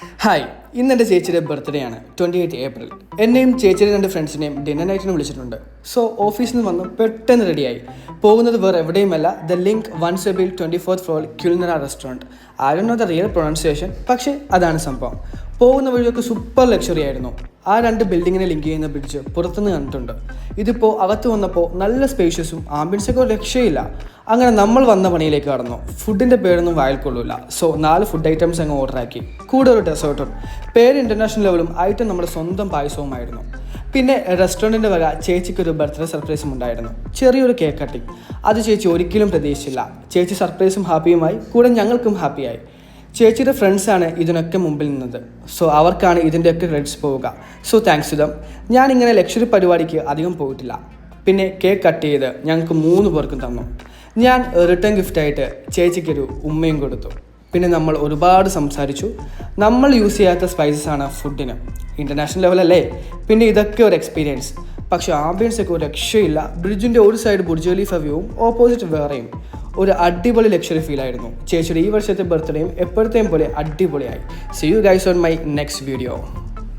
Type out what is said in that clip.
Hi, ഇന്ന് എൻ്റെ ചേച്ചിയുടെ ബർത്ത്ഡേ ആണ് 28 ഏപ്രിൽ. എന്നെയും ചേച്ചിയുടെ 2 ഫ്രണ്ട്സിനെയും ഡിന്നർ നൈറ്റിന് വിളിച്ചിട്ടുണ്ട്. സോ ഓഫീസിൽ നിന്ന് വന്ന് പെട്ടെന്ന് റെഡിയായി. പോകുന്നത് വേറെ എവിടെയുമല്ല, the Link 1 24th floor Culinara restaurant. I don't know the real pronunciation, പക്ഷേ അതാണ് സംഭവം. പോകുന്ന വഴിയൊക്കെ സൂപ്പർ ലക്ഷറി ആയിരുന്നു. ആ 2 ബിൽഡിങ്ങിനെ ലിങ്ക് ചെയ്യുന്ന ബ്രിഡ്ജ് പുറത്തുനിന്ന് കണ്ടിട്ടുണ്ട്. ഇതിപ്പോൾ അകത്ത് വന്നപ്പോൾ നല്ല സ്പേഷ്യസും ആംബിയൻസൊക്കെ ഒരു രക്ഷയില്ല. അങ്ങനെ നമ്മൾ വന്ന പണിയിലേക്ക് കടന്നു. ഫുഡിൻ്റെ പേരൊന്നും വായിൽ കൊള്ളൂല. സോ 4 ഫുഡ് ഐറ്റംസ് അങ്ങ് ഓർഡറാക്കി, കൂടെ ഒരു ഡെസേർട്ടും. പേര് ഇൻ്റർനാഷണൽ ലെവലും ഐറ്റം നമ്മുടെ സ്വന്തം പായസവുമായിരുന്നു. പിന്നെ റെസ്റ്റോറൻറ്റിൻ്റെ വക ചേച്ചിക്കൊരു ബർത്ത്ഡേ സർപ്രൈസും ഉണ്ടായിരുന്നു, ചെറിയൊരു കേക്ക് കട്ടിങ്. അത് ചേച്ചി ഒരിക്കലും പ്രതീക്ഷിച്ചില്ല. ചേച്ചി സർപ്രൈസും ഹാപ്പിയുമായി, കൂടെ ഞങ്ങൾക്കും ഹാപ്പിയായി. ചേച്ചിയുടെ ഫ്രണ്ട്സാണ് ഇതിനൊക്കെ മുമ്പിൽ നിന്നത്. സോ അവർക്കാണ് ഇതിൻ്റെയൊക്കെ ക്രെഡിറ്റ്സ് പോവുക. So thanks to them. ഞാനിങ്ങനെ ലക്ഷറി പരിപാടിക്ക് അധികം പോയിട്ടില്ല. പിന്നെ കേക്ക് കട്ട് ചെയ്ത് ഞങ്ങൾക്ക് 3 പേർക്കും തന്നു. ഞാൻ റിട്ടേൺ ഗിഫ്റ്റായിട്ട് ചേച്ചിക്കൊരു ഉമ്മയും കൊടുത്തു. പിന്നെ നമ്മൾ ഒരുപാട് സംസാരിച്ചു. നമ്മൾ യൂസ് ചെയ്യാത്ത സ്പൈസസ് ആണ് ഫുഡിന്. ഇൻ്റർനാഷണൽ ലെവലല്ലേ, പിന്നെ ഇതൊക്കെ ഒരു എക്സ്പീരിയൻസ്. പക്ഷേ ആംബിയൻസ് ഒക്കെ ഒരു രക്ഷയില്ല. ബ്രിഡ്ജിൻ്റെ ഒരു സൈഡ് ബുർജ് ഖലീഫ വ്യൂവും ഓപ്പോസിറ്റ് വേറെയും. ഒരു അടിപൊളി ലക്ഷറി ഫീൽ ആയിരുന്നു. ചേച്ചിയുടെ ഈ വർഷത്തെ ബർത്ത്ഡേയും എപ്പോഴത്തെയും പോലെ അടിപൊളിയായി. See you guys on my next video.